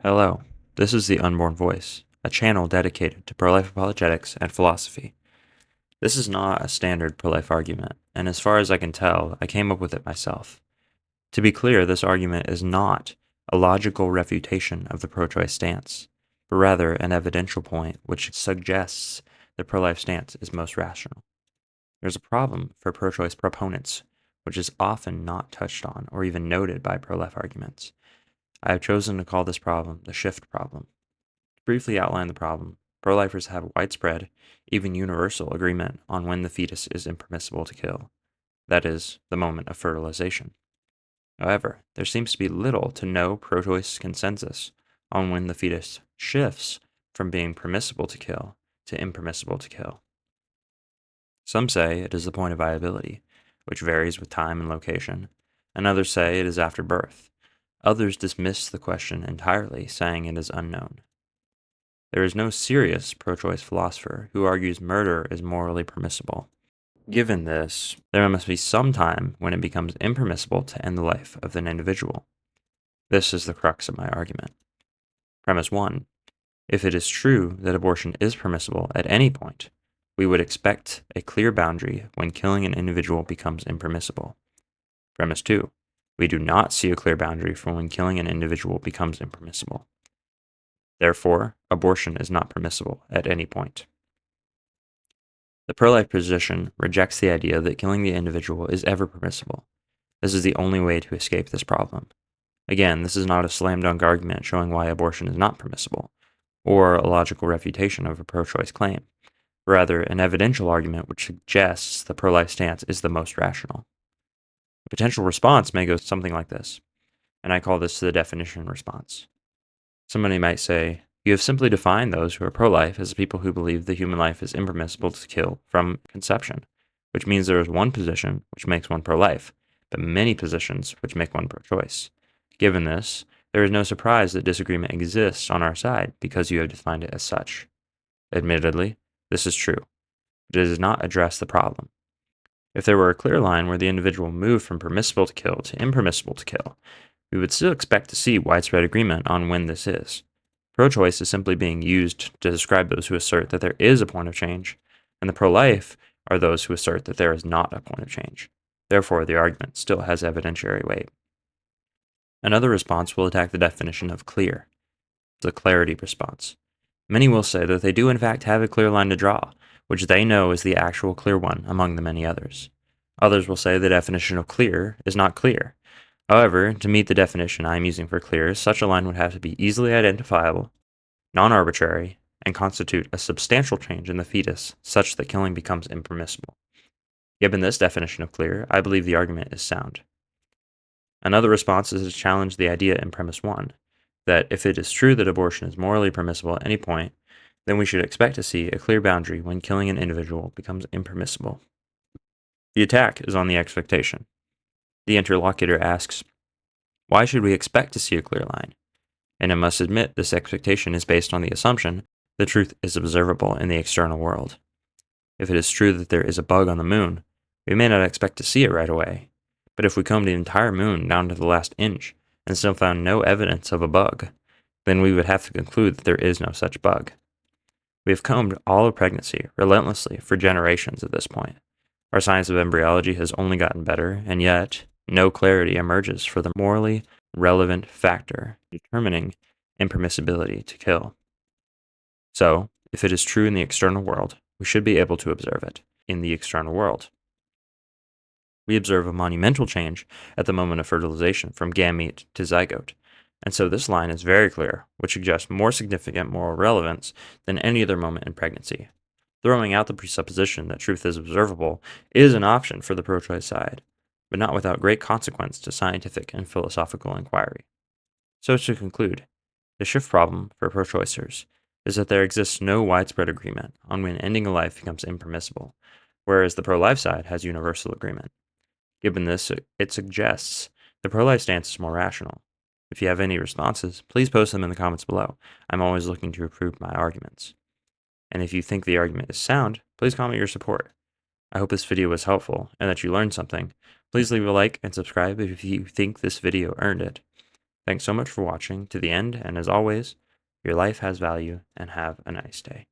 Hello, this is The Unborn Voice, a channel dedicated to pro-life apologetics and philosophy. This is not a standard pro-life argument, and as far as I can tell, I came up with it myself. To be clear, this argument is not a logical refutation of the pro-choice stance, but rather an evidential point which suggests the pro-life stance is most rational. There's a problem for pro-choice proponents, which is often not touched on or even noted by pro-life arguments. I have chosen to call this problem the shift problem. To briefly outline the problem, pro-lifers have widespread, even universal agreement on when the fetus is impermissible to kill, that is, the moment of fertilization. However, there seems to be little to no pro-choice consensus on when the fetus shifts from being permissible to kill to impermissible to kill. Some say it is the point of viability, which varies with time and location, and others say it is after birth. Others dismiss the question entirely, saying it is unknown. There is no serious pro-choice philosopher who argues murder is morally permissible. Given this, there must be some time when it becomes impermissible to end the life of an individual. This is the crux of my argument. Premise 1. If it is true that abortion is permissible at any point, we would expect a clear boundary when killing an individual becomes impermissible. Premise 2. We do not see a clear boundary for when killing an individual becomes impermissible. Therefore, abortion is not permissible at any point. The pro-life position rejects the idea that killing the individual is ever permissible. This is the only way to escape this problem. Again, this is not a slam-dunk argument showing why abortion is not permissible, or a logical refutation of a pro-choice claim. Rather, an evidential argument which suggests the pro-life stance is the most rational. A potential response may go something like this, and I call this the definition response. Somebody might say, you have simply defined those who are pro-life as people who believe the human life is impermissible to kill from conception, which means there is one position which makes one pro-life, but many positions which make one pro-choice. Given this, there is no surprise that disagreement exists on our side because you have defined it as such. Admittedly, this is true, but it does not address the problem. If there were a clear line where the individual moved from permissible to kill to impermissible to kill, we would still expect to see widespread agreement on when this is. Pro-choice is simply being used to describe those who assert that there is a point of change, and the pro-life are those who assert that there is not a point of change. Therefore, the argument still has evidentiary weight. Another response will attack the definition of clear, the clarity response. Many will say that they do in fact have a clear line to draw, which they know is the actual clear one among the many others. Others will say the definition of clear is not clear. However, to meet the definition I am using for clear, such a line would have to be easily identifiable, non-arbitrary, and constitute a substantial change in the fetus such that killing becomes impermissible. Given this definition of clear, I believe the argument is sound. Another response is to challenge the idea in premise 1, that if it is true that abortion is morally permissible at any point, then we should expect to see a clear boundary when killing an individual becomes impermissible. The attack is on the expectation. The interlocutor asks, why should we expect to see a clear line? And I must admit this expectation is based on the assumption the truth is observable in the external world. If it is true that there is a bug on the moon, we may not expect to see it right away. But if we combed the entire moon down to the last inch and still found no evidence of a bug, then we would have to conclude that there is no such bug. We have combed all of pregnancy relentlessly for generations at this point. Our science of embryology has only gotten better, and yet no clarity emerges for the morally relevant factor determining impermissibility to kill. So, if it is true in the external world, we should be able to observe it in the external world. We observe a monumental change at the moment of fertilization from gamete to zygote, and so this line is very clear, which suggests more significant moral relevance than any other moment in pregnancy. Throwing out the presupposition that truth is observable is an option for the pro-choice side, but not without great consequence to scientific and philosophical inquiry. So to conclude, the shift problem for pro-choicers is that there exists no widespread agreement on when ending a life becomes impermissible, whereas the pro-life side has universal agreement. Given this, it suggests the pro-life stance is more rational. If you have any responses, please post them in the comments below. I'm always looking to improve my arguments. And if you think the argument is sound, please comment your support. I hope this video was helpful and that you learned something. Please leave a like and subscribe if you think this video earned it. Thanks so much for watching to the end, and as always, your life has value, and have a nice day.